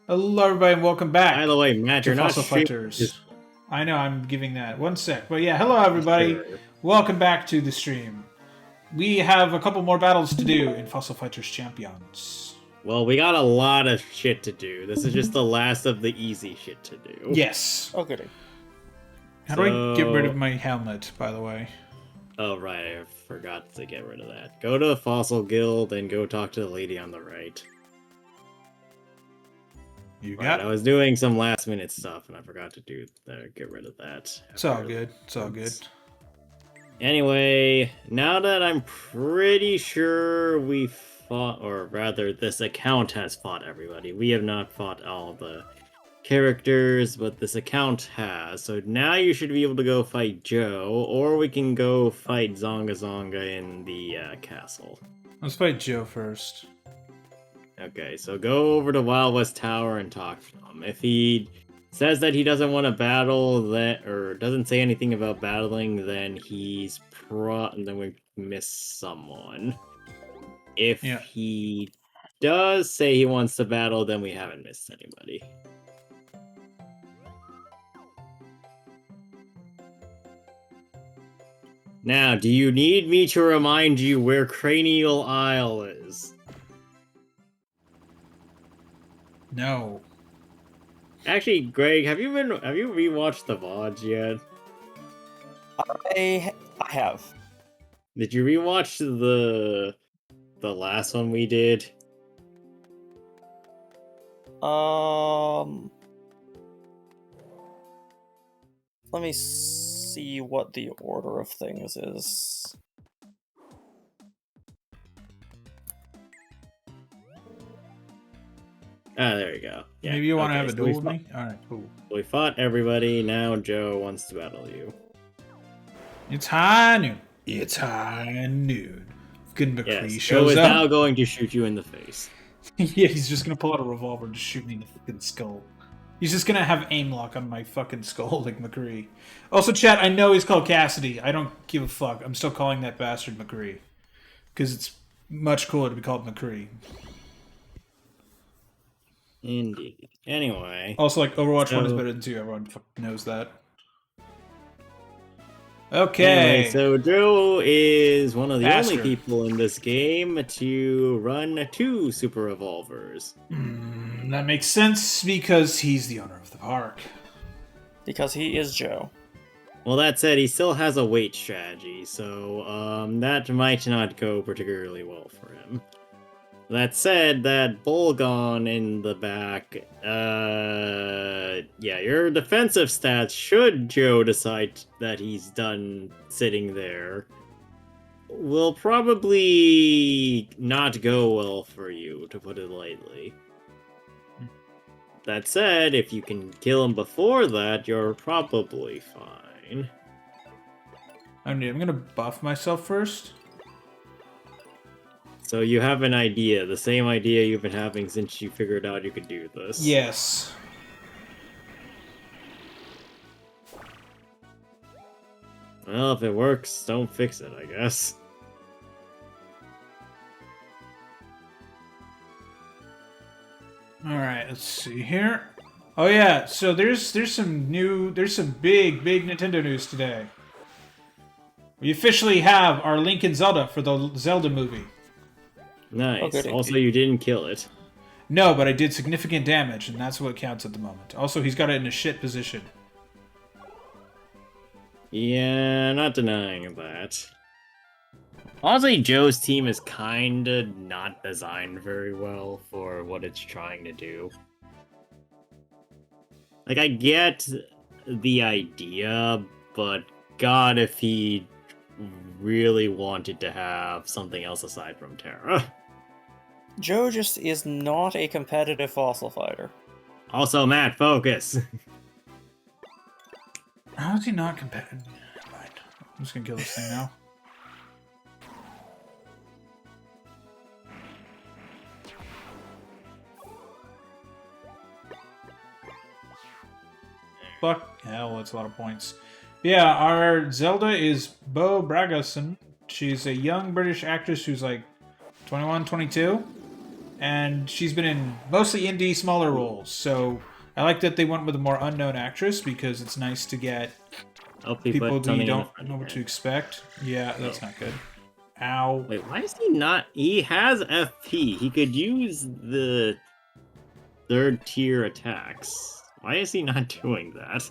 Hello, everybody, and welcome By back the way, Matt, to you're not Fossil streaming. Fighters. I know I'm giving that 1 sec, but yeah, hello, everybody. Sure. Welcome back to the stream. We have a couple more battles to do in Fossil Fighters Champions. Well, we got a lot of shit to do. This is just the last of the easy shit to do. Yes. Oh, goody. How do I get rid of my helmet, by the way? Oh, right, I forgot to get rid of that. Go to the Fossil Guild and go talk to the lady on the right. You Right, got I it. was doing some last minute stuff and I forgot to get rid of that. It's all good. It's all good. Anyway, now that I'm pretty sure we fought, or rather, this account has fought everybody. We have not fought all the characters, but this account has. So now you should be able to go fight Joe, or we can go fight Zonga Zonga in the castle. Let's fight Joe first. Okay, so go over to Wild West Tower and talk to him. If he says that he doesn't want to battle, that or doesn't say anything about battling, then then we miss someone. If he does say he wants to battle, then we haven't missed anybody. Now, do you need me to remind you where Cranial Isle is? No. Actually, Greg, have you rewatched the VODs yet? I have. Did you rewatch the last one we did? Let me see what the order of things is. Ah, there you go. Yeah, Maybe you want to have a so duel we with fought- me? Alright, cool. We fought everybody, now Joe wants to battle you. It's high noon. It's high noon. Fucking McCree Yes, Joe shows is up. now going to shoot you in the face. Yeah, he's just gonna pull out a revolver and just shoot me in the fucking skull. He's just gonna have aim lock on my fucking skull like McCree. Also, chat, I know he's called Cassidy. I don't give a fuck. I'm still calling that bastard McCree. Because it's much cooler to be called McCree. Indeed. Anyway. Also, like, Overwatch 1 is So- better than 2. Everyone fucking knows that. Okay. Anyway, so Joe is one of the Faster. only people in this game to run 2 super revolvers. That makes sense because he's the owner of the park. Because he is Joe. Well, that said, he still has a weight strategy, so that might not go particularly well for him. That said, that Bolgon in the back, yeah, your defensive stats, should Joe decide that he's done sitting there, will probably not go well for you, to put it lightly. That said, if you can kill him before that, you're probably fine. I'm gonna buff myself first. So you have an idea, the same idea you've been having since you figured out you could do this. Yes. Well, if it works, don't fix it, I guess. Alright, let's see here. Oh yeah, so there's some big Nintendo news today. We officially have our Link and Zelda for the Zelda movie. Nice. good. Also, you didn't kill it. No, but I did significant damage, and that's what counts at the moment. Also, he's got it in a shit position. Yeah, not denying that. Honestly, Joe's team is kinda not designed very well for what it's trying to do. Like, I get the idea, but God, if he really wanted to have something else aside from Terra. Joe just is not a competitive fossil fighter. Also, Matt, focus! How is he not competitive? Never mind. I'm just gonna kill this thing now. Fuck hell, that's a lot of points. Yeah, our Zelda is Bo Bragason. She's a young British actress who's like 21, 22. and she's been in mostly indie, smaller roles. So I like that they went with a more unknown actress because it's nice to get Hopefully people put who you something in the don't front know of what it. to expect. Yeah, that's Oh. not good. Ow. Wait, why is he not? He has FP. He could use the third tier attacks. Why is he not doing that?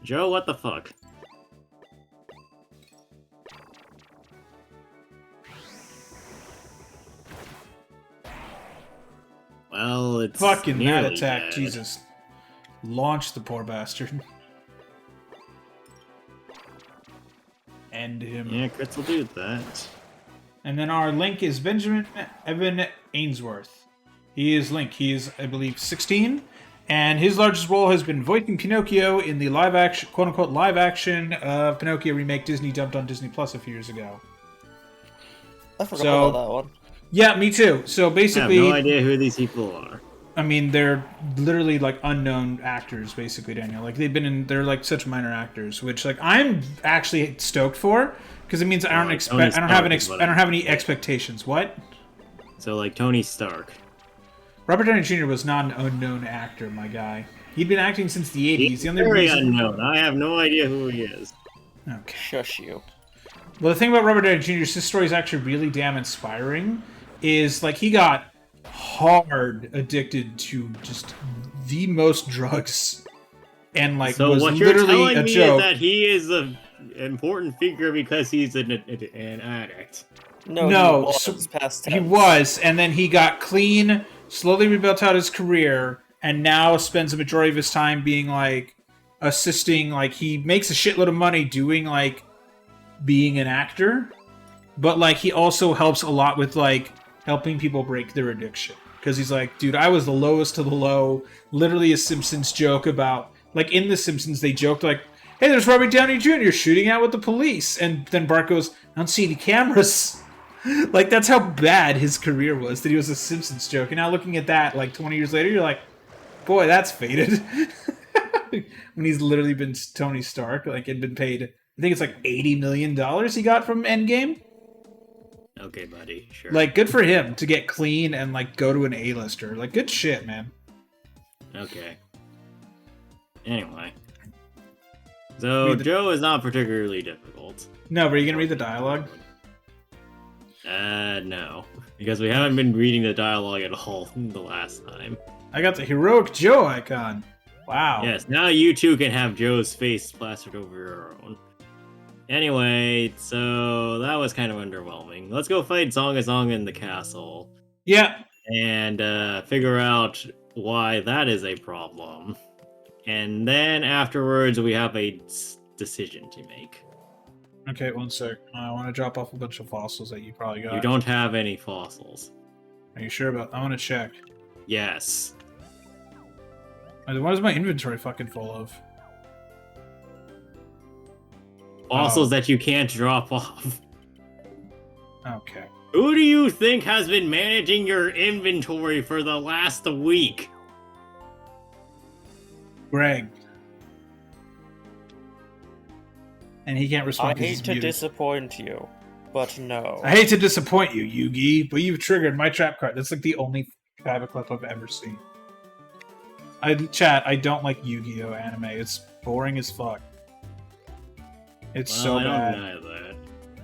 Joe, what the fuck? Well, it's Fucking that nearly attack, dead. Jesus. Launch the poor bastard. End him. Yeah, Chris will do that. And then our Link is Benjamin Evan Ainsworth. He is Link. He is, I believe, 16. And his largest role has been voicing Pinocchio in the live action, quote unquote, live action Pinocchio remake Disney dumped on Disney Plus a few years ago. I forgot So- about that one. Yeah, me too. So I have basically, no idea who these people are. I mean, they're literally like unknown actors, basically, Daniel. Like they've been in, they're like such minor actors, which like I'm actually stoked for because it means I don't Like expect, Tony I don't have an, Stark is what I don't have any I'm- expectations. What? So, like, Tony Stark. Robert Downey Jr. was not an unknown actor, my guy. He'd been acting since the 80s. He's The only very reason. unknown. I have no idea who he is. Okay. Shush you. Well, the thing about Robert Downey Jr. His story is actually really damn inspiring. Is like he got hard addicted to just the most drugs, and like So was what you're literally telling a me joke. is that he is an important figure because he's an addict. No, No, he was so- past tense. He was, and then he got clean, slowly rebuilt out his career, and now spends the majority of his time being like assisting. Like he makes a shitload of money doing like being an actor, but like he also helps a lot with like helping people break their addiction. Because he's like, dude, I was the lowest of the low. Literally a Simpsons joke about, like in The Simpsons, they joked like, hey, there's Robert Downey Jr. shooting out with the police. And then Bart goes, I don't see any cameras. Like, that's how bad his career was, that he was a Simpsons joke. And now looking at that, like 20 years later, you're like, boy, that's faded. When he's literally been Tony Stark, like, and been paid, I think it's like $80 million he got from Endgame. Okay, buddy, sure. Like, good for him to get clean and, like, go to an A-lister. Like, good shit, man. Okay. Anyway. So, Read the- Joe is not particularly difficult. No, but are you gonna read the dialogue? No. Because we haven't been reading the dialogue at all the last time. I got the heroic Joe icon. Wow. Yes, now you two can have Joe's face plastered over your own. Anyway, so that was kind of underwhelming. Let's go fight Zongazong in the castle Yeah. and figure out why that is a problem. And then afterwards, we have a decision to make. Okay, one sec. I want to drop off a bunch of fossils that you probably got. You don't have any fossils. Are you sure about? I want to check. Yes. What is my inventory fucking full of? Fossils that you can't drop off. Okay. Who do you think has been managing your inventory for the last week? Greg. And he can't I respond. 'cause hate he's to muted. disappoint you, but no. I hate to disappoint you, Yugi, but you've triggered my trap card. That's like the only Kaiba clip I've ever seen. Chat, I don't like Yu-Gi-Oh anime. It's boring as fuck. It's Well, so I don't bad. know that.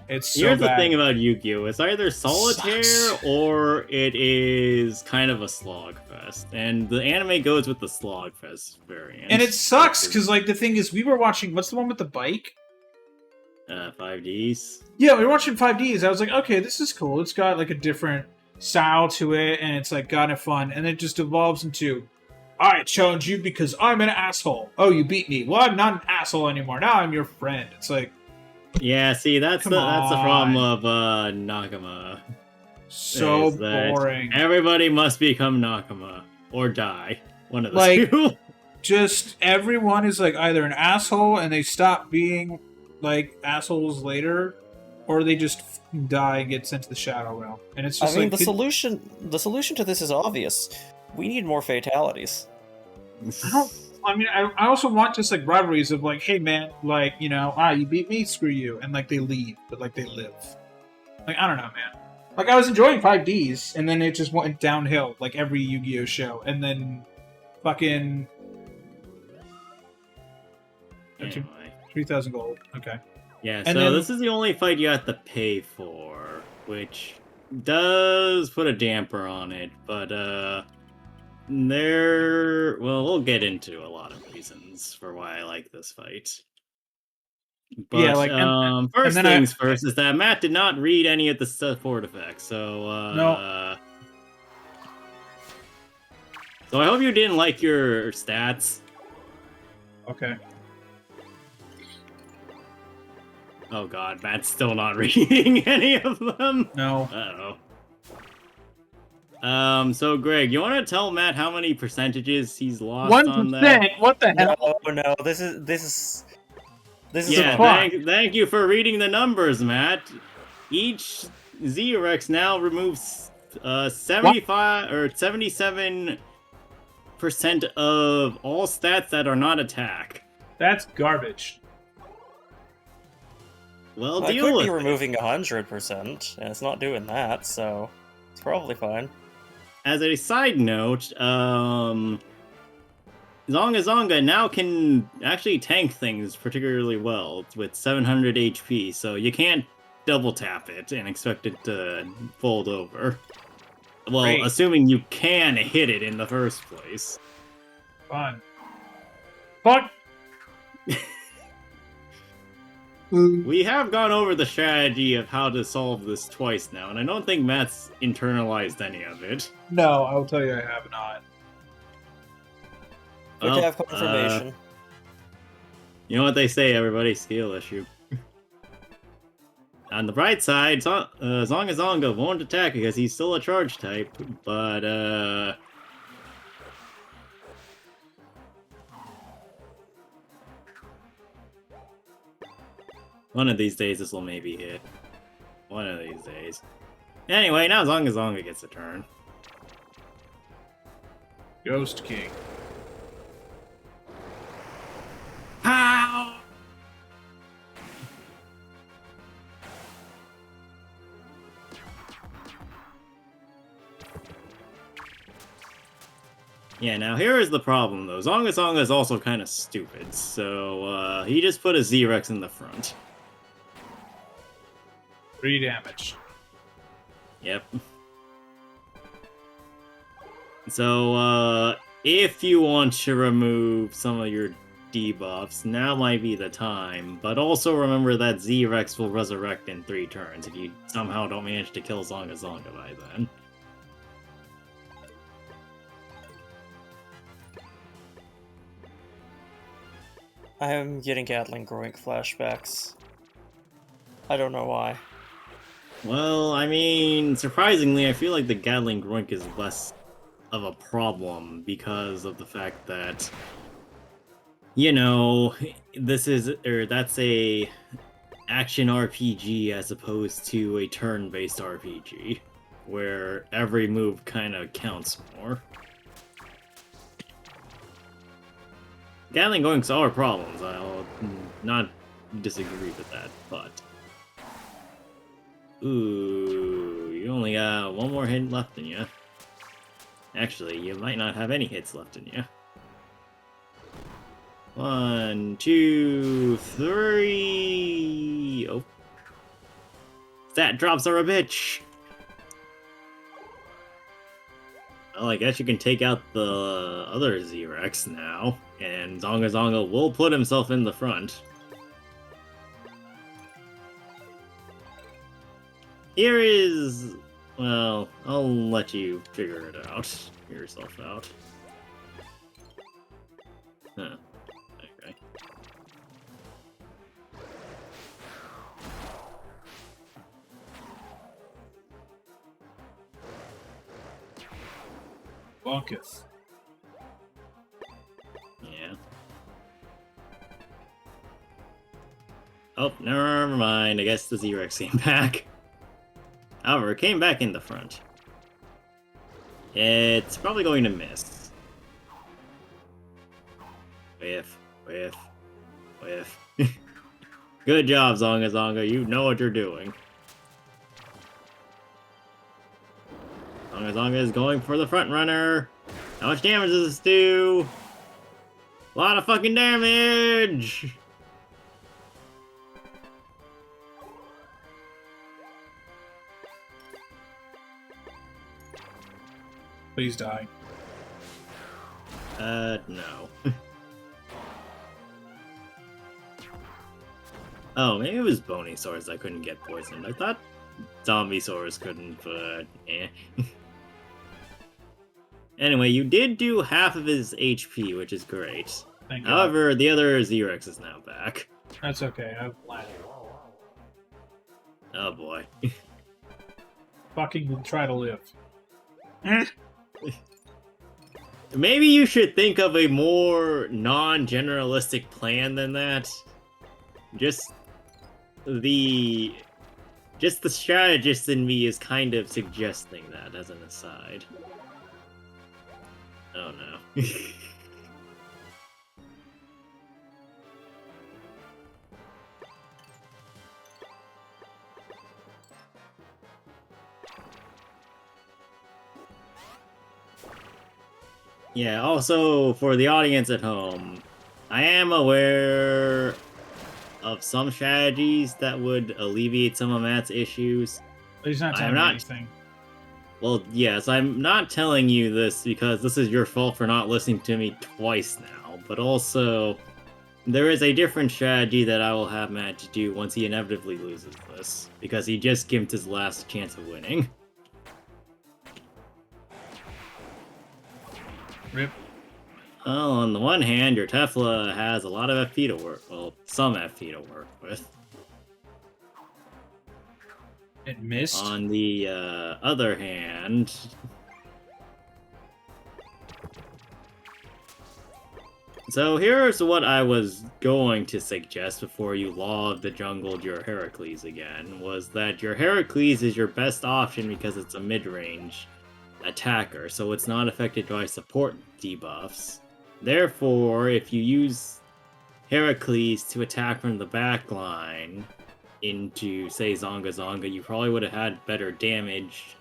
It's so Here's the bad. thing about Yu-Gi-Oh! It's either solitaire Sucks. or it is kind of a slogfest. And the anime goes with the slogfest variant. And it sucks which is, because, like, the thing is, we were watching. What's the one with the bike? 5Ds. Yeah, we were watching 5Ds. I was like, okay, this is cool. It's got like a different style to it, and it's like kind of fun. And it just evolves into, I challenge you because I'm an asshole. Oh, you beat me. Well, I'm not an asshole anymore. Now I'm your friend. It's like Yeah, see, that's Come the problem on. of Nakama. so is that boring. Everybody must become Nakama or die. One of the Like- two. Just everyone is like either an asshole and they stop being like assholes later, or they just fucking die and get sent to the Shadow Realm. And it's I just mean, like the solution to this is obvious. We need more fatalities. I also want just like rivalries of like, hey man, like, you know, you beat me, screw you, and like they leave, but like they live. Like, I don't know, man. Like, I was enjoying 5Ds, and then it just went downhill, like every Yu-Gi-Oh show, and then fucking Anyway. 3,000 gold. Okay. Yeah, And so then- this is the only fight you have to pay for, which does put a damper on it, but we'll get into a lot of reasons for why I like this fight. But Yeah, like, first then things first is that Matt did not read any of the support effects, so No. So I hope you didn't like your stats. Okay. Oh god, Matt's still not reading any of them. No. Uh-oh. So Greg, you want to tell Matt how many percentages he's lost on that? 1%? What the hell? No, this is Yeah, fuck. thank you for reading the numbers, Matt. Each Z-Rex now removes 75 or 77% of all stats that are not attack. That's garbage. Well, I deal could with be it. removing 100%, and it's not doing that, so it's probably fine. As a side note, Zonga Zonga now can actually tank things particularly well with 700 HP, so you can't double tap it and expect it to fold over. Well, Great. assuming you can hit it in the first place. Fun. Fuck. We have gone over the strategy of how to solve this twice now, and I don't think Matt's internalized any of it. No, I will tell you I have not. Good Well, to have confirmation. You know what they say, everybody? Skill issue. On the bright side, Zonga Zonga won't attack because he's still a charge type, but, one of these days this will maybe hit. One of these days. Anyway, now Zonga Zonga gets a turn. Ghost King. Pow! Yeah, now here is the problem though. Zonga Zonga is also kind of stupid, so he just put a Z-Rex in the front. 3 damage. Yep. So, if you want to remove some of your debuffs, now might be the time. But also remember that Z-Rex will resurrect in 3 turns if you somehow don't manage to kill Zonga Zonga by then. I am getting Gatling Groink flashbacks. I don't know why. Well, I mean, surprisingly, I feel like the Gatling Groink is less of a problem because of the fact that, you know, that's a action RPG as opposed to a turn-based RPG, where every move kind of counts more. Gatling Groinks are problems, I'll not disagree with that, but... Ooh, you only got 1 more hit left in you. Actually, you might not have any hits left in you. 1, 2, 3... Oh. Stat drops are a bitch! Well, I guess you can take out the other Z-Rex now, and Zonga Zonga will put himself in the front. Here is... Well, I'll let you figure it out. Figure yourself out. Huh. Okay. Bunkus. Yeah. Oh, never mind. I guess the Z-Rex came back. However, it came back in the front. It's probably going to miss. Whiff. Good job, Zonga Zonga. You know what you're doing. Zonga is going for the front runner. How much damage does this do? A lot of fucking damage! Please die. No. Oh, maybe it was Bonysaurus that couldn't get poisoned. I thought Zombiesaurus couldn't, but eh. Anyway, you did do half of his HP, which is great. Thank God. However, the other Xerex is now back. That's okay. I've landed. Oh boy. Fucking try to live. Maybe you should think of a more non-generalistic plan than that. Just the strategist in me is kind of suggesting that as an aside. Oh no. Yeah, also for the audience at home, I am aware of some strategies that would alleviate some of Matt's issues. But he's not I'm telling me not- anything. Well, yes, I'm not telling you this because this is your fault for not listening to me twice now, but also there is a different strategy that I will have Matt do once he inevitably loses this, because he just gimped his last chance of winning. Rip. Well, on the one hand, your Tefla has a lot of FP to work, well, some FP to work with. It missed. On the other hand, so here's what I was going to suggest before you Law of the Jungled your Heracles again, was that your Heracles is your best option because it's a mid-range attacker, so it's not affected by support debuffs. Therefore, if you use Heracles to attack from the back line into, say, Zonga Zonga, you probably would have had better damage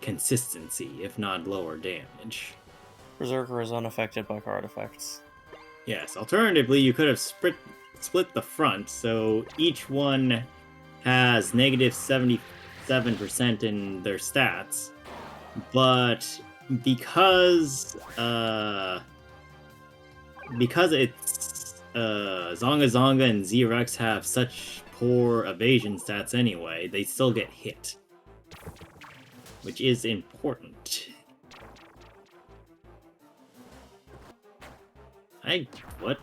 consistency, if not lower damage. Berserker is unaffected by card effects. Yes, alternatively, you could have split the front, so each one has negative 77% in their stats, but because it's Zonga Zonga and Xerex have such poor evasion stats anyway, they still get hit, which is important. What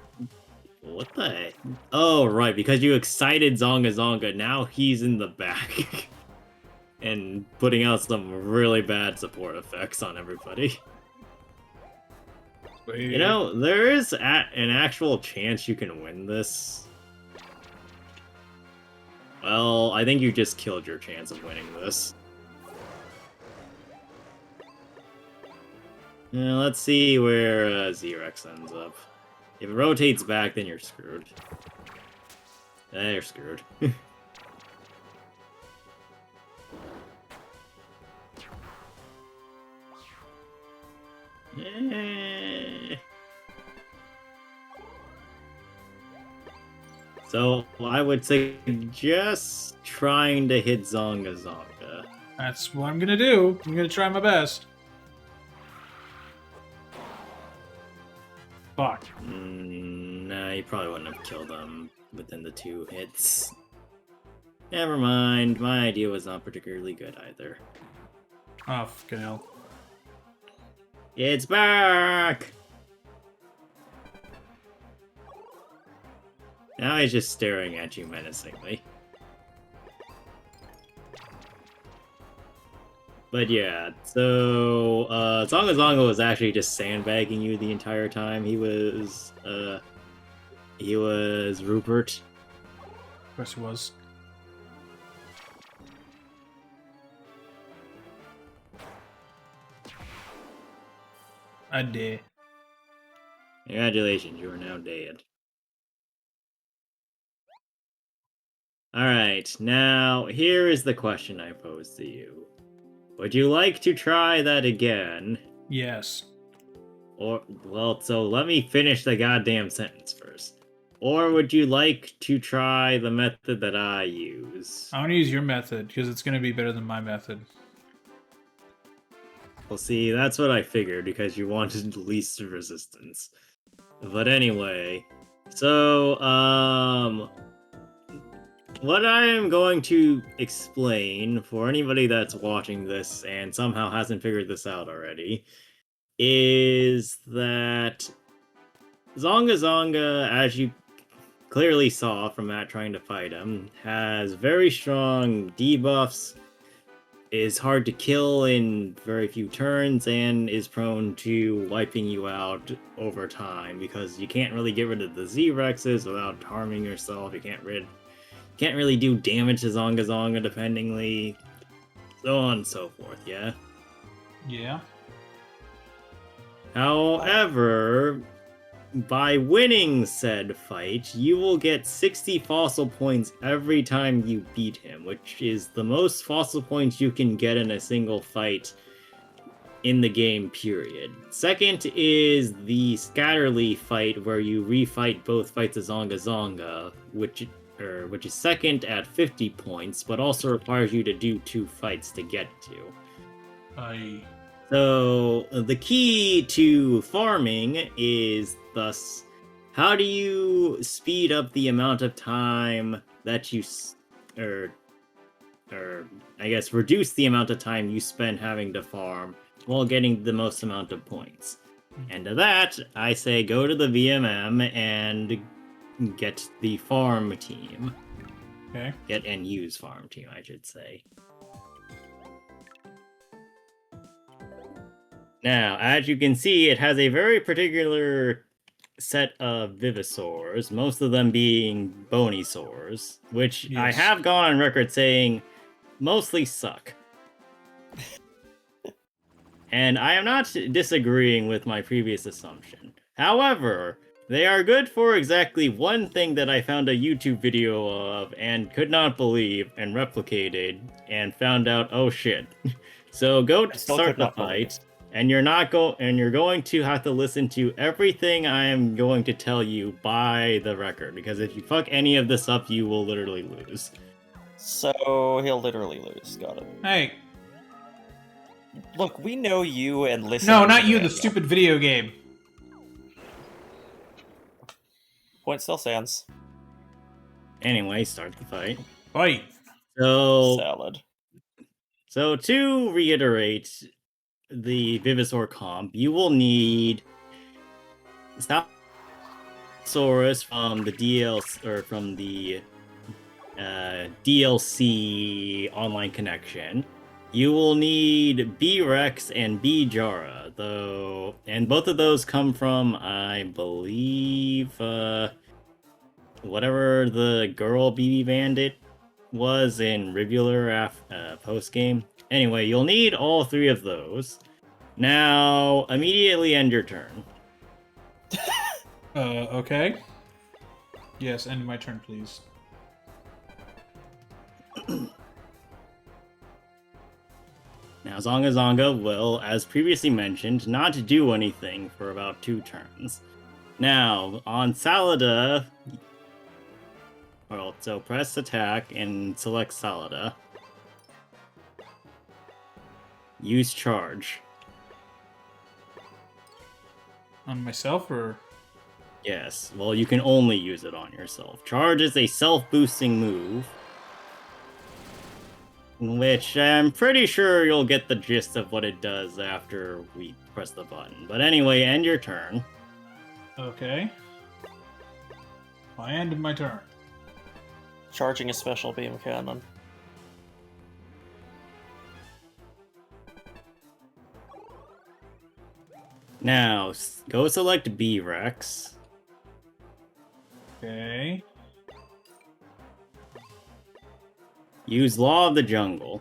the? Oh, right, because you excited Zonga Zonga, now he's in the back. And putting out some really bad support effects on everybody. You know, there is an actual chance you can win this. Well, I think you just killed your chance of winning this. Now, let's see where Xerex ends up. If it rotates back, then you're screwed. You're screwed. So, I would suggest trying to hit Zonga Zonga. That's what I'm gonna do. I'm gonna try my best. Fuck. Nah, you probably wouldn't have killed them within the 2 hits. Never mind, my idea was not particularly good either. Oh, fucking hell. It's back! Now he's just staring at you menacingly. But yeah, so Zonga Zonga was actually just sandbagging you the entire time. He was Rupert. Of course it was. I did. Congratulations, you are now dead. Alright, now here is the question I pose to you. Would you like to try that again? Yes. Or, well, so let me finish the goddamn sentence first. Or would you like to try the method that I use? I want to use your method because it's going to be better than my method. Well, see, that's what I figured because you wanted the least resistance. But anyway, so, what I am going to explain for anybody that's watching this and somehow hasn't figured this out already is that Zonga Zonga, as you clearly saw from Matt trying to fight him, has very strong debuffs, is hard to kill in very few turns, and is prone to wiping you out over time because you can't really get rid of the Z-Rexes without harming yourself. You can't really do damage to Zonga Zonga dependingly, so on and so forth, yeah? Yeah. However, by winning said fight, you will get 60 fossil points every time you beat him, which is the most fossil points you can get in a single fight in the game, period. Second is the Scatterly fight, where you refight both fights of Zonga Zonga, which is second at 50 points, but also requires you to do 2 fights to get to. So, the key to farming is thus, how do you speed up the amount of time that you, or I guess reduce the amount of time you spend having to farm while getting the most amount of points? And to that, I say go to the VMM and get the farm team. Okay. Get and use farm team, I should say. Now, as you can see, it has a very particular set of Vivisaurs, most of them being Bonysaurs, which I Yes. have gone on record saying mostly suck. And I am not disagreeing with my previous assumption. However, they are good for exactly one thing that I found a YouTube video of and could not believe and replicated and found out, oh shit. So go I still start could the not believe. fight. And you're going to have to listen to everything I am going to tell you by the record, because if you fuck any of this up, you will literally lose. So he'll literally lose. Got it. Hey. Look, we know you and listen. No, to not you, the Daniel. stupid video game. Point still stands. Anyway, start the fight. Fight. Salad. So to reiterate the Vivisaur comp, you will need Staphosaurus from the DLC online connection. You will need B-Rex and B-Jara, though, and both of those come from, I believe, whatever the girl BB Bandit was in Rivular post-game. Anyway, you'll need all 3 of those. Now, immediately end your turn. Okay. Yes, end my turn, please. Now, Zonga Zonga will, as previously mentioned, not do anything for about 2 turns. Now, on Salada, well, so press attack and select Salada. Use charge. On myself, or? Yes, well, you can only use it on yourself. Charge is a self-boosting move, which I'm pretty sure you'll get the gist of what it does after we press the button. But anyway, end your turn. Okay. I ended my turn. Charging a special beam cannon. Now, go select B-Rex. Okay. Use Law of the Jungle.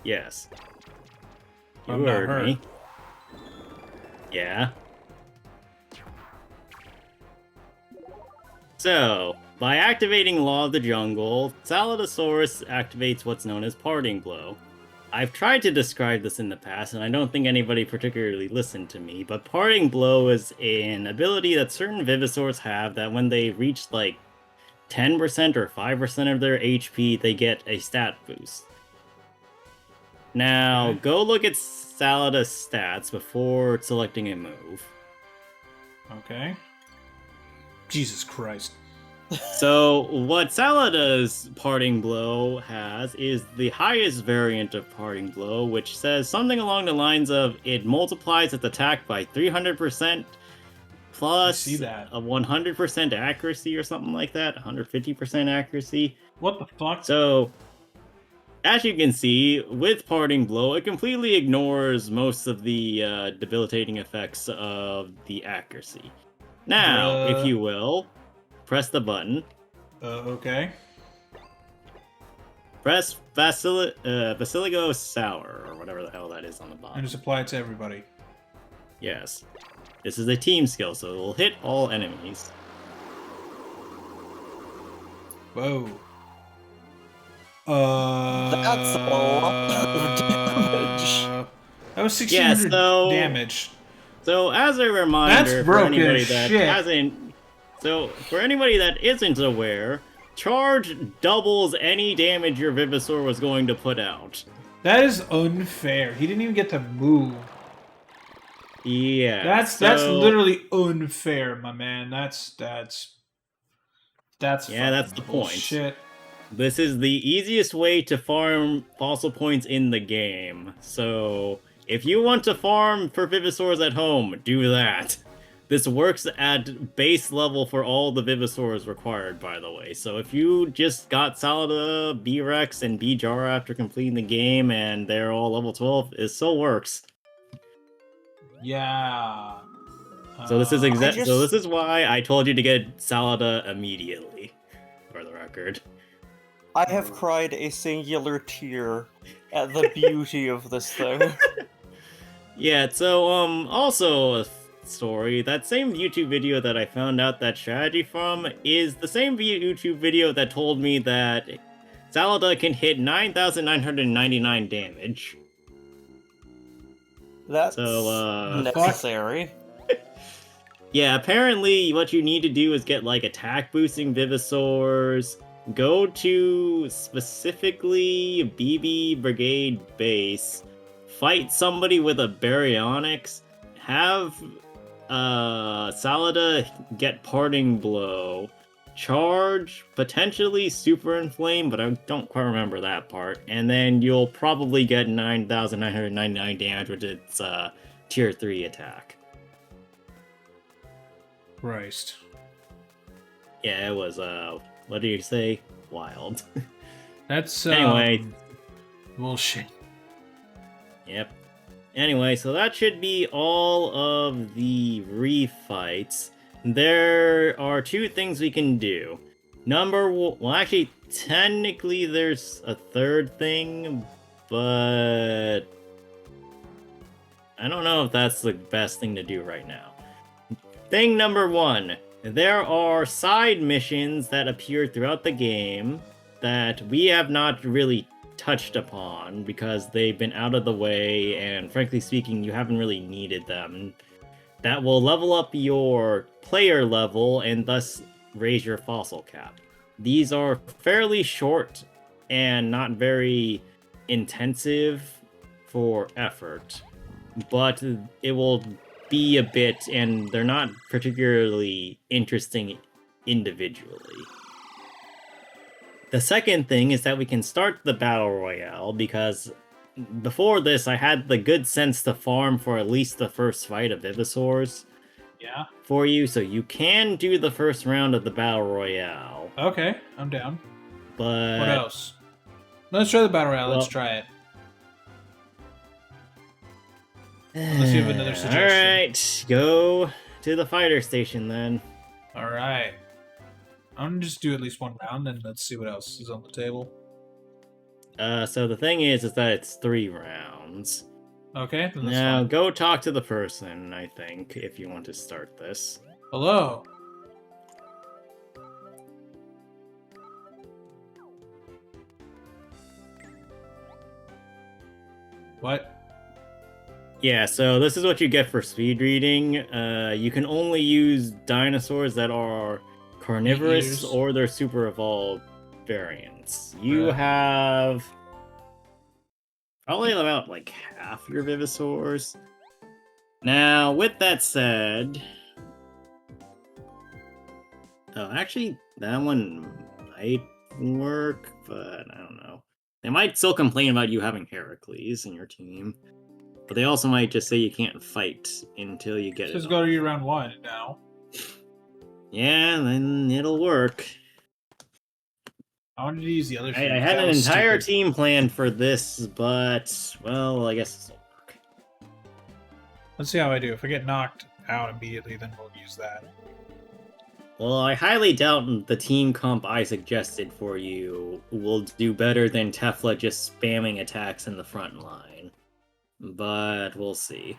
Yes. You I'm not heard hurt. me. Yeah. So, By activating Law of the Jungle, Saladasaurus activates what's known as Parting Blow. I've tried to describe this in the past, and I don't think anybody particularly listened to me, but Parting Blow is an ability that certain Vivosaurs have that when they reach like 10% or 5% of their HP, they get a stat boost. Now, Okay. go look at Salada's stats before selecting a move. Okay. Jesus Christ. So, what Salada's Parting Blow has is the highest variant of Parting Blow, which says something along the lines of it multiplies its attack by 300% plus see that. a 100% accuracy or something like that, 150% accuracy. What the fuck? So, as you can see, with Parting Blow, it completely ignores most of the debilitating effects of the accuracy. Now, if you will, press the button. Okay. Press Basilico Sour, or whatever the hell that is on the And bottom. just apply it to everybody. Yes. This is a team skill, so it will hit all enemies. Whoa. That's a lot of damage. That was 1600 so- damage. So, as a reminder, That's for broken anybody as that shit. hasn't, so for anybody that isn't aware, charge doubles any damage your Vivosaur was going to put out. That is unfair. He didn't even get to move. Yeah. That's literally unfair, my man. That's Yeah, that's fucking the point. bullshit. This is the easiest way to farm fossil points in the game. So, if you want to farm for Vivosaurs at home, do that. This works at base level for all the Vivosaurs required, by the way. So if you just got Salada, B-Rex, and B-Jara after completing the game, and they're all level 12, it still works. Yeah. So this is just- So this is why I told you to get Salada immediately, for the record. I have cried a singular tear at the beauty of this thing. Yeah, so, also a story, that same YouTube video that I found out that strategy from is the same YouTube video that told me that Salada can hit 9,999 damage. That's So, necessary. Yeah, apparently what you need to do is get, like, attack boosting Vivosaurs, go to specifically BB Brigade base, fight somebody with a Baryonyx, have Salada get Parting Blow, charge, potentially Super Inflame, but I don't quite remember that part, and then you'll probably get 9,999 damage with its tier 3 attack. Christ. Yeah, it was, what do you say? Wild. That's Anyway. bullshit. Yep. Anyway, so that should be all of the refights. There are two things we can do. Well, actually, technically there's a third thing, but I don't know if that's the best thing to do right now. Thing number one, there are side missions that appear throughout the game that we have not really touched upon because they've been out of the way, and frankly speaking, you haven't really needed them. That will level up your player level and thus raise your fossil cap. These are fairly short and not very intensive for effort, but it will be a bit, and they're not particularly interesting individually. The second thing is that we can start the Battle Royale, because before this I had the good sense to farm for at least the first fight of Vivosaurs Yeah. for you, so you can do the first round of the Battle Royale. Okay, I'm down. But What else? Let's try the battle royale. Let's Well- try it. Unless you have another suggestion. Alright, go to the fighter station then. All right. I'm gonna just do at least one round, and let's see what else is on the table. So the thing is that it's 3 rounds. Okay, then that's Now fine. go talk to the person, I think, if you want to start this. Hello. What? Yeah, so this is what you get for speed reading. You can only use dinosaurs that are carnivorous Eaters. or their super evolved variants. You Right. have probably about like half your Vivisaurs. Now, with that said, oh, actually, that one might work, but I don't know. They might still complain about you having Heracles in your team, but they also might just say you can't fight until you get it. Just go to you round 1 now. Yeah, then it'll work. I wanted to use the other I sheet. had That an was entire stupid. team planned for this, but, well, I guess this'll work. Let's see how I do. If I get knocked out immediately, then we'll use that. Well, I highly doubt the team comp I suggested for you will do better than Tefla just spamming attacks in the front line. But we'll see.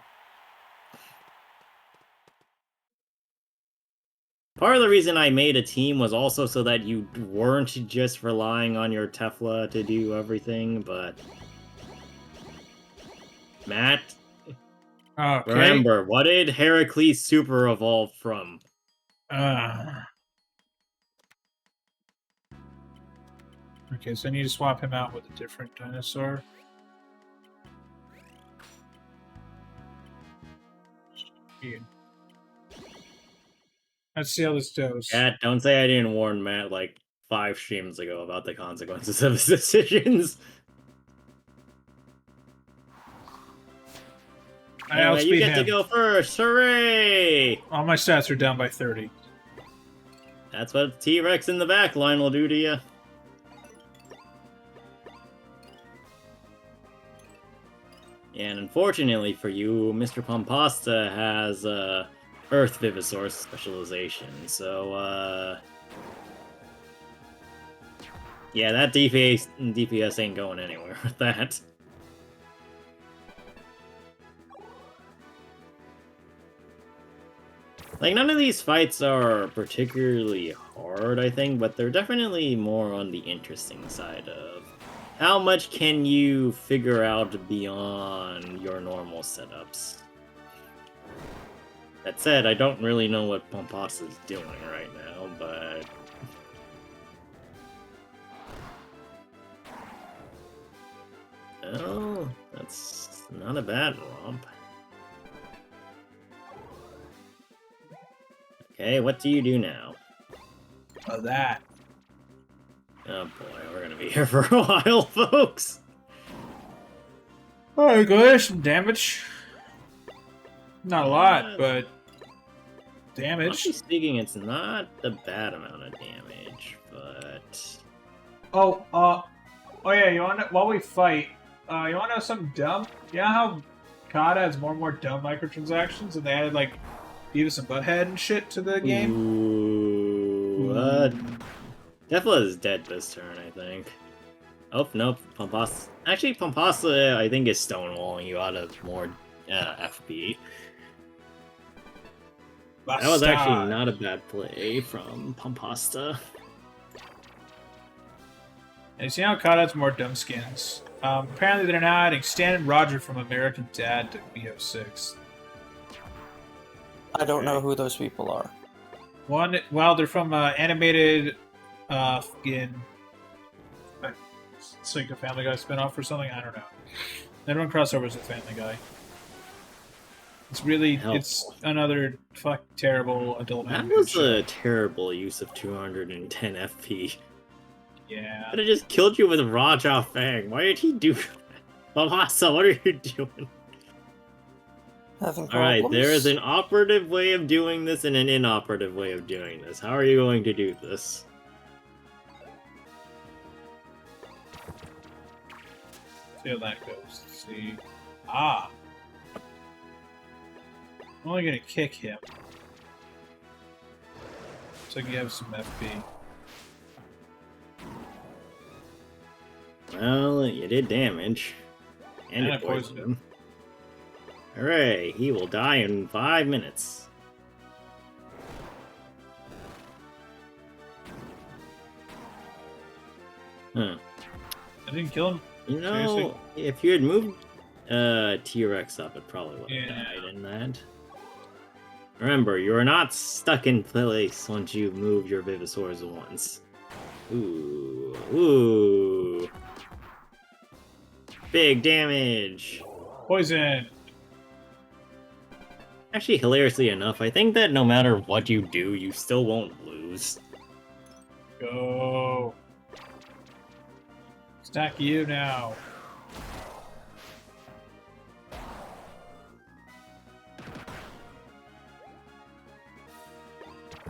Part of the reason I made a team was also so that you weren't just relying on your Tefla to do everything, but... Matt, Okay. remember, what did Heracles super evolve from? Okay, so I need to swap him out with a different dinosaur. Weird. Let's see how this goes. Matt, don't say I didn't warn Matt like 5 streams ago about the consequences of his decisions. I Anyway, you outspeed get to him. go first! Hooray! All my stats are down by 30. That's what T-Rex in the back line will do to you. And unfortunately for you, Mr. Pompasta has Earth Vivisaur specialization, so yeah, that DPS ain't going anywhere with that. Like, none of these fights are particularly hard, I think, but they're definitely more on the interesting side of how much can you figure out beyond your normal setups. That said, I don't really know what Pompos is doing right now, but... Oh, that's not a bad romp. Okay, what do you do now? That. Oh boy, we're gonna be here for a while, folks! Alright, go ahead, some damage. Not a lot, but damage. Honestly speaking, it's not a bad amount of damage, but... Oh yeah, you wanna, while we fight, you wanna know something dumb? You know how COD has more and more dumb microtransactions, and they added, like, Beavis and Butthead and shit to the game? Ooh, Tefla is dead this turn, I think. Oh, nope, Pompasa... Actually, Pompasa, I think, is stonewalling you out of more FP. That was actually not a bad play from Pompasta. And you see how COD has more dumb skins? Apparently they're now adding Stan and Roger from American Dad to BO6. I don't know who those people are. One, well, they're from animated, fucking, it's like a Family Guy spinoff or something. I don't know. They don't crossovers with Family Guy. It's really, it's another terrible adult. That was a terrible use of 210 FP. Yeah. Could have just killed you with Raja Fang. Why did he do that? Lalasa, what are you doing? Having problems? Alright, there is an operative way of doing this and an inoperative way of doing this. How are you going to do this? See how that goes. Let's see. Ah. I'm only gonna kick him. So you have some FP. Well, you did damage. And And you I poisoned him. Hooray, he will die in 5 minutes. I didn't kill him. You know, Seriously? if you had moved T-Rex up, it probably would have Yeah. died in that. Remember, you are not stuck in place once you've moved your Vivosaurs once. Ooh. Ooh. Big damage. Poison. Actually, hilariously enough, I think that no matter what you do, you still won't lose. Go. Stack you now.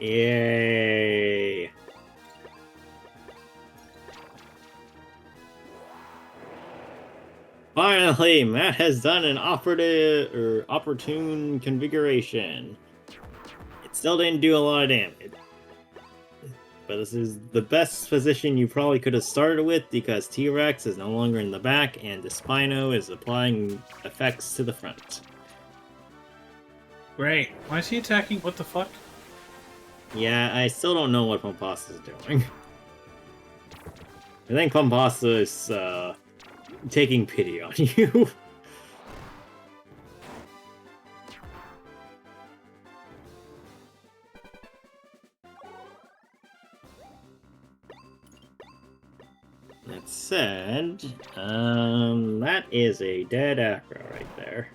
Yay! Finally, Matt has done an opportune configuration. It still didn't do a lot of damage. But this is the best position you probably could have started with because T-Rex is no longer in the back and Despino is applying effects to the front. Great. Why is he attacking? What the fuck? Yeah, I still don't know what Pompasa is doing. I think Pompasa is taking pity on you. That said, that is a dead Acro right there.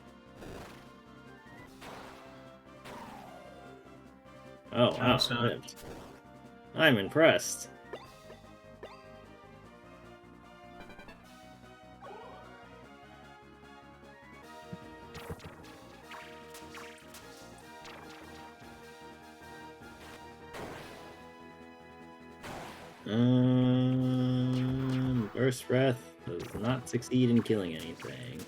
Oh, wow, it's not. lived. I'm impressed. Burst Breath does not succeed in killing anything.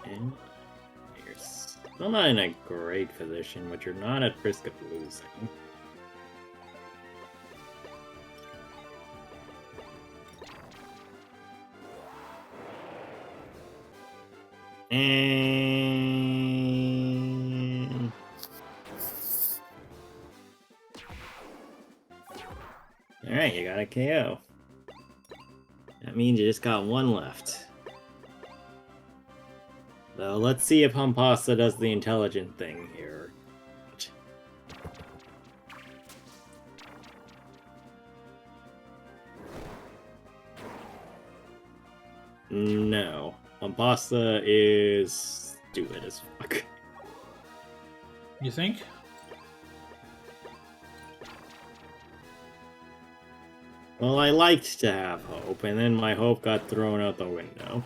And you're still not in a great position, but you're not at risk of losing. And alright, you got a KO. That means you just got one left. So let's see if Pompasa does the intelligent thing here. No. Pompasa is stupid as fuck. You think? Well, I liked to have hope, and then my hope got thrown out the window.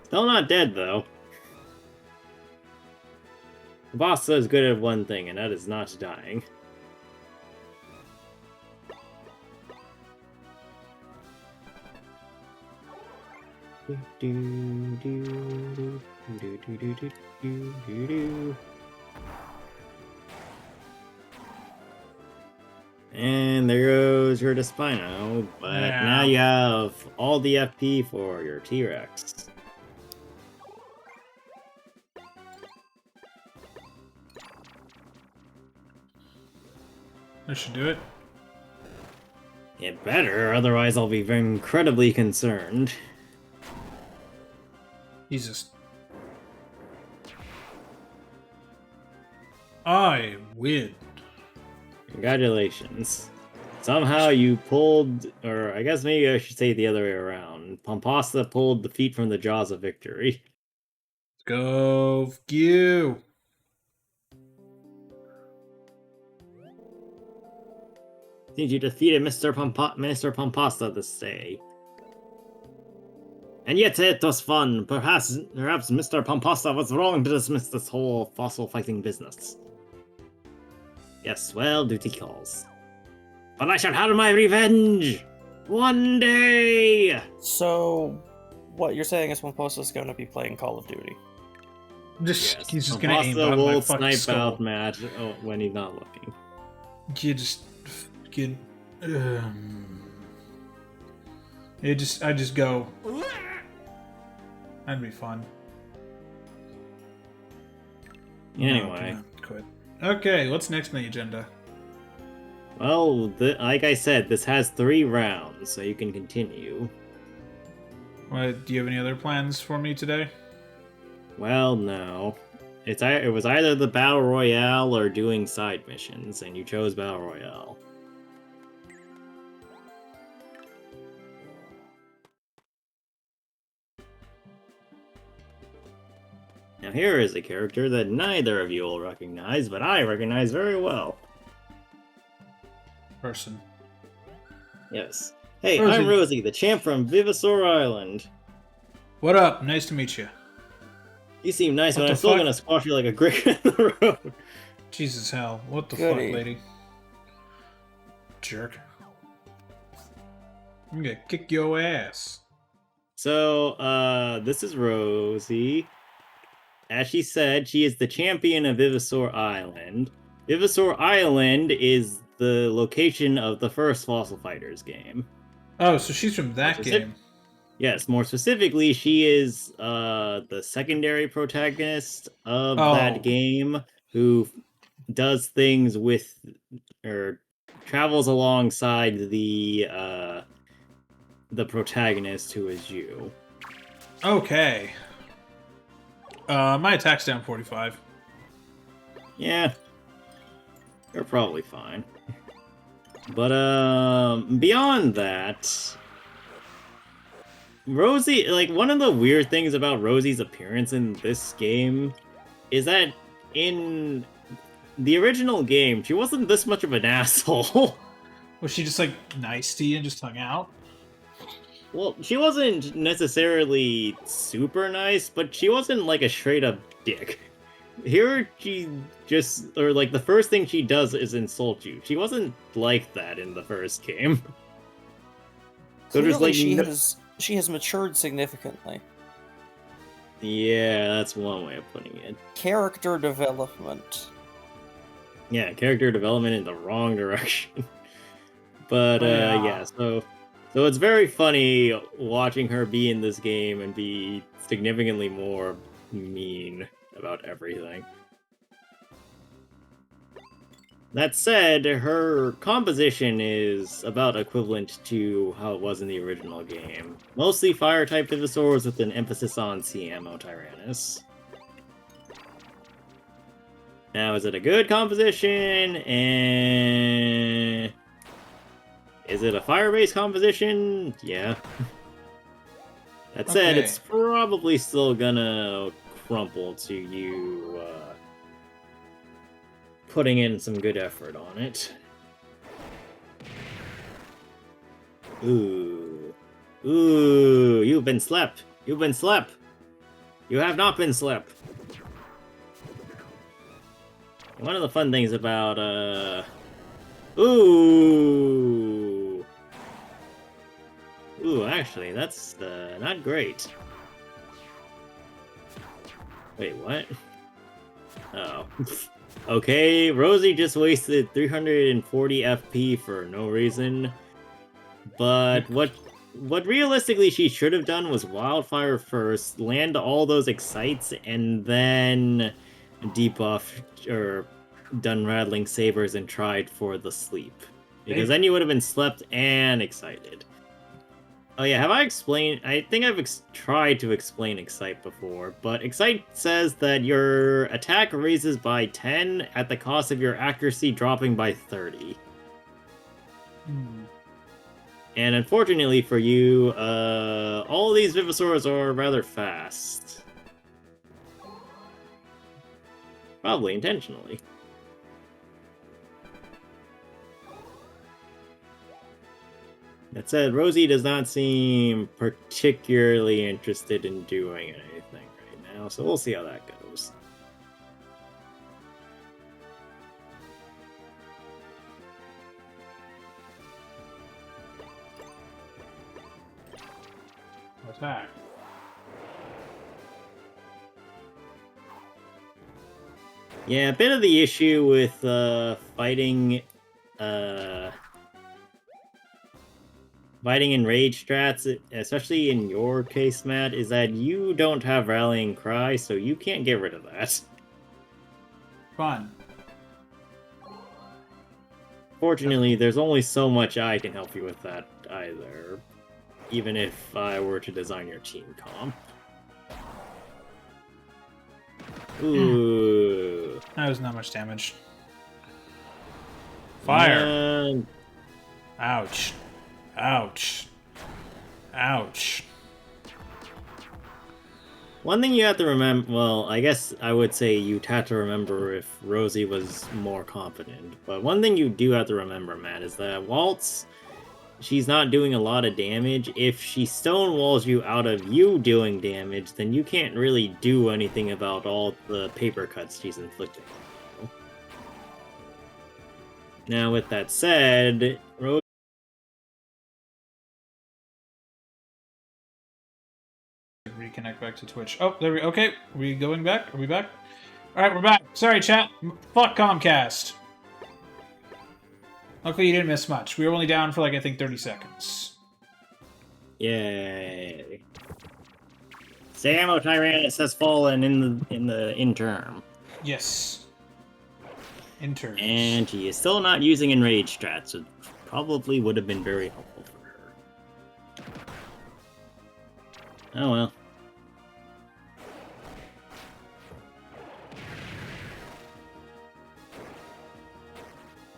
Still not dead, though. Pompasa is good at one thing, and that is not dying. And there goes your Despino, but Yeah. now you have all the FP for your T-Rex. I should do it. It better, otherwise I'll be very incredibly concerned. Jesus. I win. Congratulations. Somehow you pulled, or I guess maybe I should say it the other way around. Pompasa pulled defeat from the jaws of victory. Go you. Seems you defeated Minister Pompasa this day. And yet it was fun. Perhaps Mr. Pompasa was wrong to dismiss this whole fossil fighting business. Yes, well, duty calls. But I shall have my revenge! One day! So, what you're saying is Pomposa's going to be playing Call of Duty. He's just gonna aim Pompasa out my will fucking snipe skull. out Matt when he's not looking. You just get. I just go. That'd be fun. Anyway. No, quit. Okay, what's next on the agenda? Well, like I said, this has 3 rounds, so you can continue. Do you have any other plans for me today? Well, no. It was either the Battle Royale or doing side missions, and you chose Battle Royale. Now here is a character that neither of you will recognize, but I recognize very well. Person. Yes. Hey, Rosie. I'm Rosie, the champ from Vivasaur Island. What up? Nice to meet you. You seem nice, What but the I'm still fuck? gonna squash you like a brick in the road. Jesus hell. What the Goody. fuck, lady? Jerk. I'm gonna kick your ass. So, this is Rosie. As she said, she is the champion of Vivasaur Island. Vivasaur Island is the location of the first Fossil Fighters game. Oh, so she's from that What's it? game. Yes, more specifically, she is the secondary protagonist of Oh. that game who does things with or travels alongside the protagonist who is you. Okay. My attack's down 45. Yeah. You're probably fine. But beyond that, Rosie, like, one of the weird things about Rosie's appearance in this game is that in the original game, she wasn't this much of an asshole. Was she just like nice to you and just hung out? Well, she wasn't necessarily super nice, but she wasn't like a straight up dick. Here, she just, or like the first thing she does is insult you. She wasn't like that in the first game. So there's Clearly, like she has matured significantly. Yeah, that's one way of putting it. Character development. Yeah, character development in the wrong direction. But yeah, so it's very funny watching her be in this game and be significantly more mean about everything. That said, her composition is about equivalent to how it was in the original game. Mostly fire-type Vivasaurs with an emphasis on CMO Tyrannus. Now, is it a good composition? Is it a fire-based composition? Yeah. That said, Okay. it's probably still gonna crumple to you putting in some good effort on it. Ooh. Ooh, you've been slept. You've been slept. You have not been slept. One of the fun things about, Ooh! Ooh, actually, that's, not great. Wait, what? Oh. Okay, Rosie just wasted 340 FP for no reason. But what realistically she should have done was Wildfire first, land all those Excites, and then debuff or done Rattling Sabers and tried for the sleep. Because then you would have been slept and excited. Oh yeah, have I explained? I think I've tried to explain Excite before, but Excite says that your attack raises by 10 at the cost of your accuracy dropping by 30. And unfortunately for you, all these Vivasaurs are rather fast. Probably intentionally. That said, Rosie does not seem particularly interested in doing anything right now, so we'll see how that goes. Attack. Yeah, a bit of the issue with fighting in rage strats, especially in your case, Matt, is that you don't have Rallying Cry, so you can't get rid of that. Fun. Fortunately, there's only so much I can help you with that either. Even if I were to design your team comp. Ooh. That was not much damage. Fire. And Ouch. Ouch. Ouch. one thing you have to remember, well, I guess I would say you'd have to remember if Rosie was more confident. But one thing you do have to remember, Matt, is that Waltz, she's not doing a lot of damage. If she stonewalls you out of you doing damage, then you can't really do anything about all the paper cuts she's inflicting. Now, with that said, Rosie. Reconnect back to Twitch. Oh, there we. Okay, we going back? Are we back? All right, we're back. Sorry, chat. Fuck Comcast. Luckily, you didn't miss much. We were only down for like I think 30 seconds. Yay! Samo Tyrannus has fallen in the interim, Yes. Interns. and he is still not using enrage strats, so probably would have been very helpful for her. Oh well.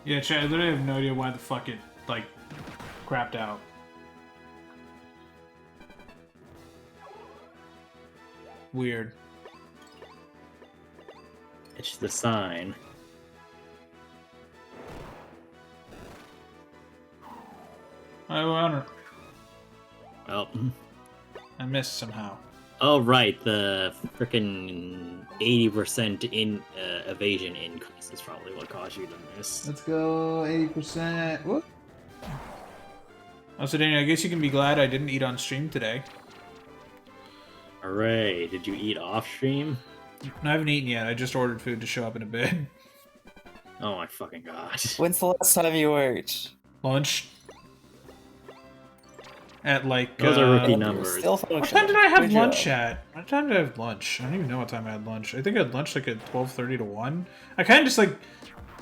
Yeah, chat. I literally have no idea why the fuck it like crapped out. Weird. It's the sign. I wonder. Well, I missed somehow. oh right, the frickin' 80% in evasion increase is probably what caused you to miss. Let's go 80%. What? Also, Daniel, I guess you can be glad I didn't eat on stream today. Hooray! Did you eat off stream? I haven't eaten yet. I just ordered food to show up in a bit. Oh my fucking god! When's the last time you ate? Lunch. At like. Those are rookie You're numbers. Still What time did I have Good lunch job. at? What time did I have lunch? I don't even know what time I had lunch. I think I had lunch like at 12:30 to 1. I kind of just like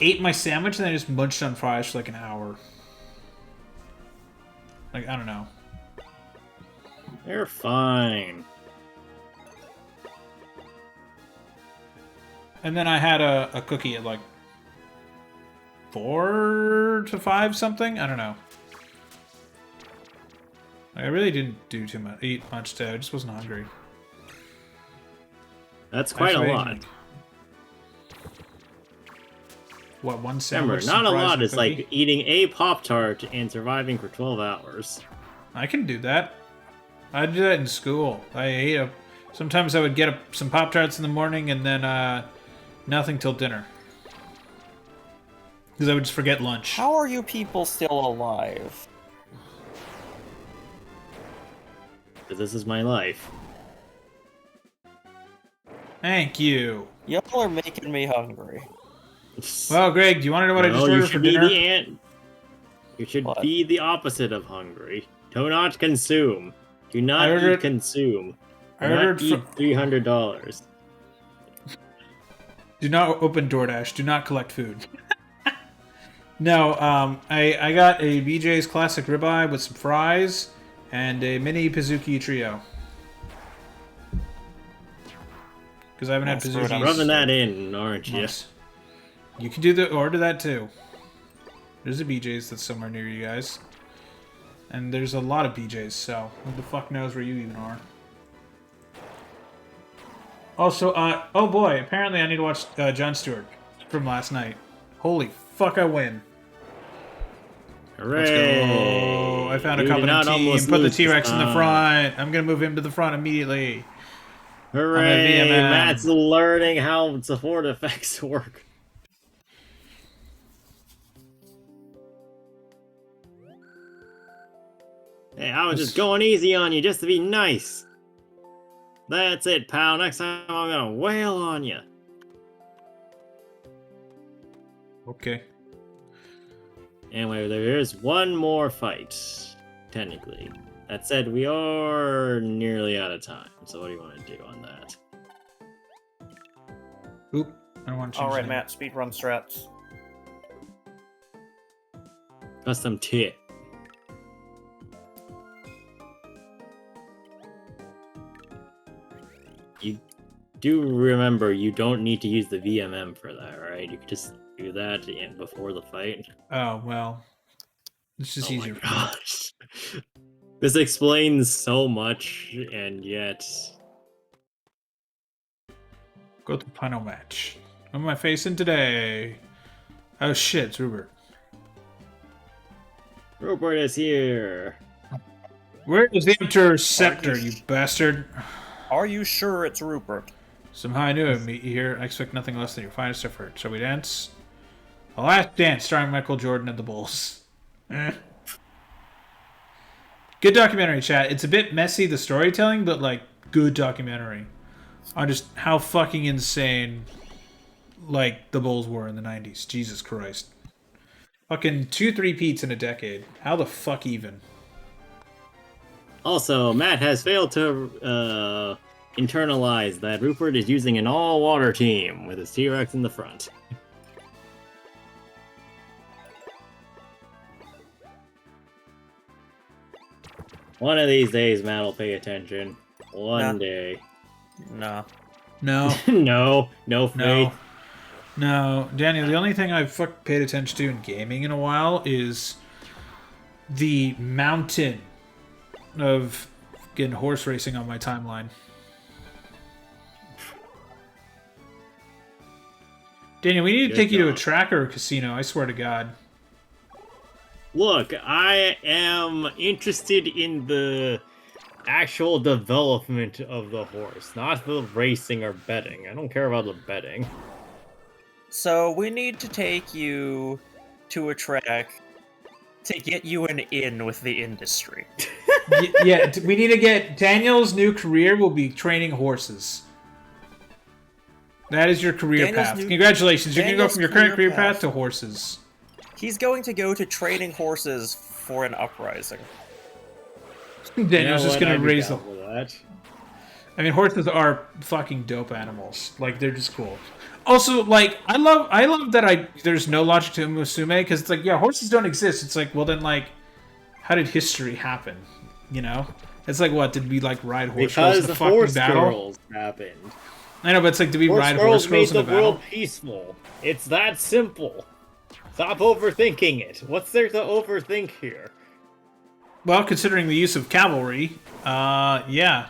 ate my sandwich and then I just munched on fries for like an hour. Like, I don't know. They're fine. And then I had a cookie at like 4 to 5 something. I don't know. Like, I really didn't eat much today. I just wasn't hungry. That's quite Actually, a lot. What, one Remember, sandwich? not a some fries, lot and a is like cookie? eating a Pop-Tart and surviving for 12 hours. I can do that. I do that in school. Sometimes I would get some Pop-Tarts in the morning and then nothing till dinner. Because I would just forget lunch. How are you people still alive? Because this is my life. Thank you. Y'all are making me hungry. Well, Greg, do you want to know what I Well, just you ordered for should be dinner? the ant. You should What? be the opposite of hungry. Do not consume. Do not I ordered- eat consume. I Do not ordered eat $300. Do not open DoorDash. Do not collect food. No, I got a BJ's Classic Ribeye with some fries and a mini Pizookie Trio. Because I haven't had Nice food. Pizookies. Rubbing that in, aren't you? Yes. You can order that too. There's a BJ's that's somewhere near you guys. And there's a lot of BJ's, so who the fuck knows where you even are. Also, oh boy, apparently I need to watch Jon Stewart from last night. Holy fuck, I win. Hooray! Let's go. I found a You did competent not team. almost Put the lose this T-Rex in the time. front. I'm gonna move him to the front immediately. Hooray! VMM. Matt's learning how support effects work. Hey, I was just going easy on you just to be nice. That's it, pal. Next time I'm gonna wail on you. Okay. Anyway, there is one more fight, technically. That said, we are nearly out of time. So what do you want to do on that? Oop. I don't want to change Alright, that. Matt, speedrun strats. Custom tit. You do remember you don't need to use the VMM for that, right? You could just do that before the fight. Oh well, it's just Oh easier. my gosh. This explains so much, and yet... Go to the final match. Who am I facing today? Oh shit, it's Rupert. Rupert is here! Where is the Emperor's scepter, you bastard? Are you sure it's Rupert? Somehow I knew I'd meet you here. I expect nothing less than your finest effort. Shall we dance? The Last Dance, starring Michael Jordan and the Bulls. Good documentary, chat. It's a bit messy, the storytelling, but, like, good documentary. On just how fucking insane, like, the Bulls were in the 90s. Jesus Christ. Fucking 2-3-peats in a decade. How the fuck even? Also, Matt has failed to internalize that Rupert is using an all-water team with his T-Rex in the front. One of these days, Matt will pay attention. One day. No. No. No faith. No. No. Daniel, the only thing I've paid attention to in gaming in a while is the mountain of getting horse racing on my timeline. Daniel, we need to take you to a track or a casino, I swear to God. Look, I am interested in the actual development of the horse, not the racing or betting. I don't care about the betting. So we need to take you to a track to get you an in with the industry. Yeah, we need to get... Daniel's new career will be training horses. That is your career path. Congratulations, you're going to go from your current career path to horses. He's going to go to training horses for an uprising. Daniel's just going to raise them. That. I mean, horses are fucking dope animals. Like, they're just cool. Also, like, I love that there's no logic to Musume, because it's like, yeah, horses don't exist. It's like, well then, like, how did history happen? You know? It's like, what, did we, like, ride horse girls in the fucking battle? Girls happened. I know, but it's like, did we ride horse girls in the battle? Made the world peaceful. It's that simple. Stop overthinking it. What's there to overthink here? Well, considering the use of cavalry, yeah.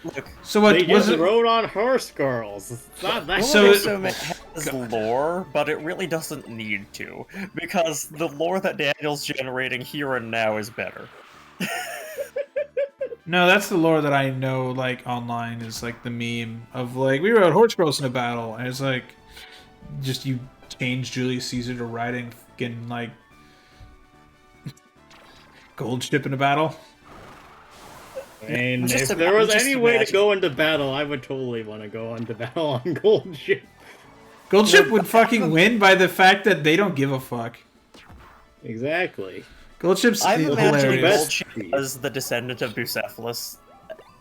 Look, so what they was just it? rode on horse girls. It's not that. So it has lore, but it really doesn't need to, because the lore that Daniel's generating here and now is better. No, that's the lore that I know, like, online, is, like, the meme of, like, we rode horse girls in a battle, and it's, like, just you change Julius Caesar to riding fucking, like, gold ship in a battle. And if there was any way to go into battle, I would totally want to go into battle on Gold Ship. Gold Ship would fucking win by the fact that they don't give a fuck. Exactly. Gold Ship's I'm imagining hilarious. Gold Ship as the descendant of Bucephalus,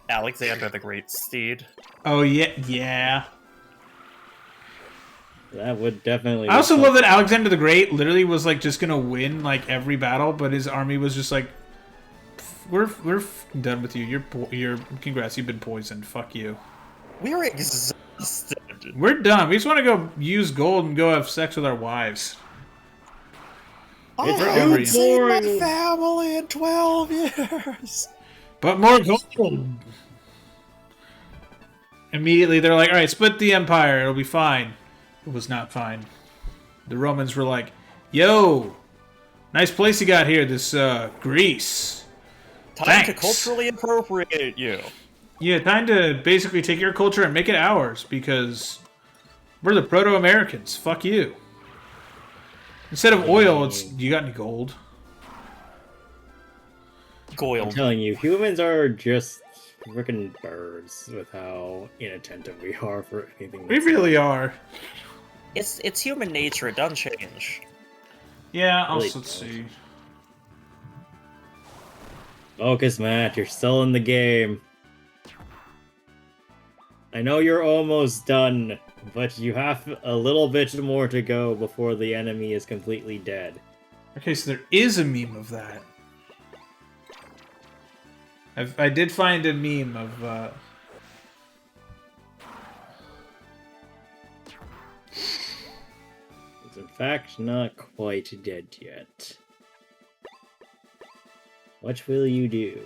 Alexander the Great steed. Oh, yeah. That would definitely. I also love that Alexander the Great literally was, like, just gonna win, like, every battle, but his army was just like, we're done with you. You're congrats. You've been poisoned. Fuck you. We're exhausted. We're done. We just want to go use gold and go have sex with our wives. I It's haven't seen my boring. family in 12 years. But more gold. Immediately, they're like, all right, split the empire. It'll be fine. It was not fine. The Romans were like, yo, nice place you got here, this Greece. Time to Thanks. culturally appropriate you. Yeah, time to basically take your culture and make it ours, because we're the Proto-Americans. Fuck you. Instead of oil, it's, you got any gold? I'm Goiled. telling you, humans are just freaking birds with how inattentive we are for anything. We really are. It's human nature. It doesn't change. Yeah, Really also, let's see. Focus, Matt. You're still in the game. I know you're almost done, but you have a little bit more to go before the enemy is completely dead. Okay, so there is a meme of that. I did find a meme of. It's in fact not quite dead yet. What will you do?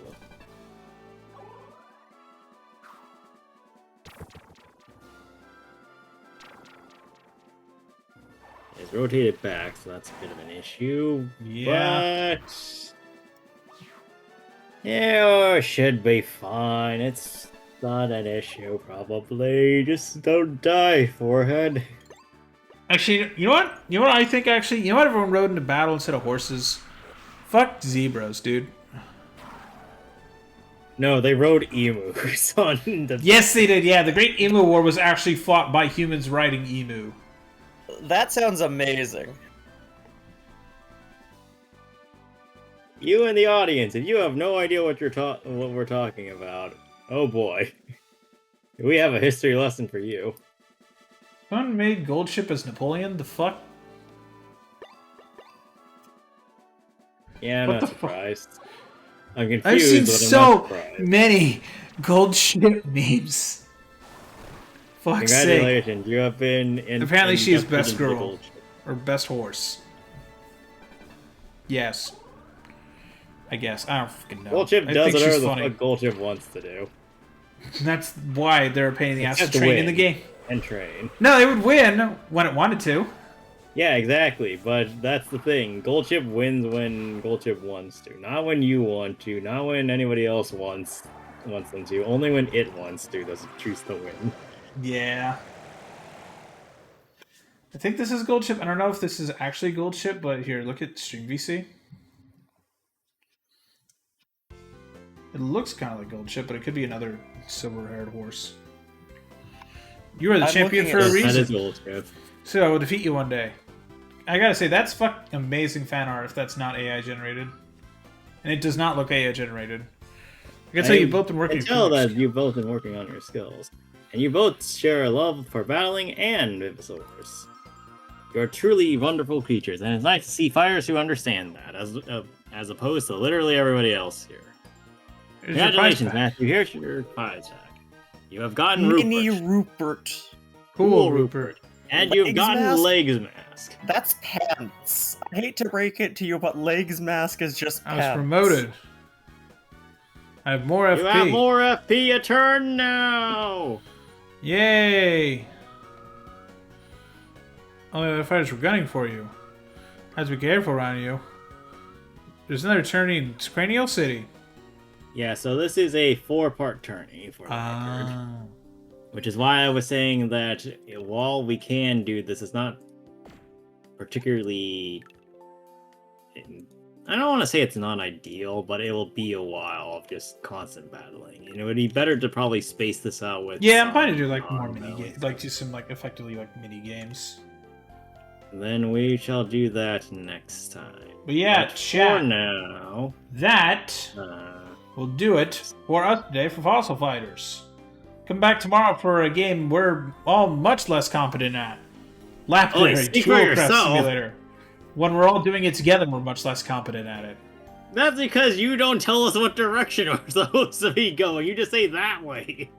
It's rotated back, so that's a bit of an issue. Yeah. But yeah, should be fine. It's not an issue, probably. Just don't die, forehead. Actually, you know what? You know what I think, actually? You know what everyone rode into battle instead of horses? Fuck zebras, dude. No, they rode emus on the. Yes, they did. Yeah, the Great Emu War was actually fought by humans riding emu. That sounds amazing. You in the audience, if you have no idea what what we're talking about, oh boy, we have a history lesson for you. Someone made Gold Ship as Napoleon? The fuck? Yeah, I'm What not the fuck? surprised. I'm confused, I've seen but I'm so not surprised. many Gold Ship memes. Fuck's sake. Congratulations, you have been Apparently she is inducted best into the girl. Gold Ship. Or best horse. Yes. I guess. I don't fucking know. Gold Ship I does think whatever she's the funny. fuck Gold Ship wants to do. That's why they're a pain in the ass to Except train in win. the game. And train. No, they would win when it wanted to. Yeah, exactly, but that's the thing. Gold Ship wins when Gold Ship wants to. Not when you want to, not when anybody else wants them to. Only when it wants to does it choose to win. Yeah. I think this is Gold Ship. I don't know if this is actually Gold Ship, but here, look at Stream VC. It looks kind of like Gold Ship, but it could be another silver-haired horse. You are the I'm champion looking for at a this. That is reason. Gold Ship. So I will defeat you one day. I gotta say, that's fucking amazing fan art if that's not AI generated. And it does not look AI generated. I can tell you've both been working. I tell that you've both been working on your skills. And you both share a love for battling and Vivisaurs. You're truly wonderful creatures, and it's nice to see fighters who understand that, as opposed to literally everybody else here. Here's your Congratulations, prize pack. Matthew. Here's your prize pack. You have gotten Mini Rupert. Rupert. Cool, Rupert. And you've Legs gotten mask? Legs Mask. That's pants. I hate to break it to you, but Legs Mask is just I pants. was promoted. I have more FP. You have more FP a turn now! Yay! All the other fighters were gunning for you. Have to be careful around you. There's another tourney in Cranial City. Yeah, so this is a 4-part tourney for the record. Which is why I was saying that while we can do this, it's not particularly... I don't want to say it's not ideal, but it will be a while of just constant battling. And it would be better to probably space this out with... Yeah, I'm some planning to do like more mini non-battling games, like do some like effectively like mini games. Then we shall do that next time. But yeah, For chat. now... That will do it for us today for Fossil Fighters. Come back tomorrow for a game we're all much less competent at. Lapidary speak for Toolcraft yourself. Simulator. When we're all doing it together, we're much less competent at it. That's because you don't tell us what direction we're supposed to be going. You just say that way.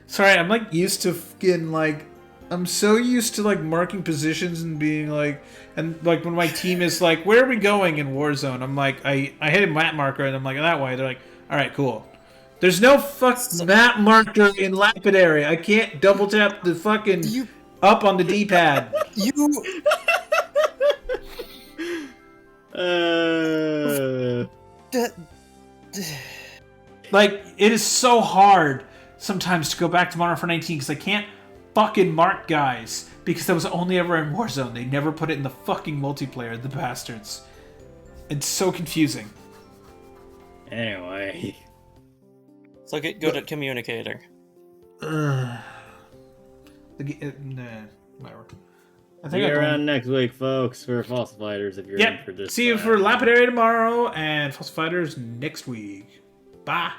Sorry, I'm like used to fucking like I'm so used to like marking positions and being like and like when my team is like, where are we going in Warzone? I'm like I hit a map marker and I'm like that way. They're like, alright, cool. There's no fucking map marker in Lapidary. I can't double tap the fucking up on the D-pad. You Like, it is so hard sometimes to go back to Modern Warfare 19 because I can't fucking mark guys because that was only ever in Warzone. They never put it in the fucking multiplayer, the bastards. It's so confusing. Anyway. so get good at communicating. Nah, whatever. I See think you I around next week, folks, for Fossil Fighters if you're in for Yep. this. See you for Lapidary tomorrow and Fossil Fighters next week. Bye.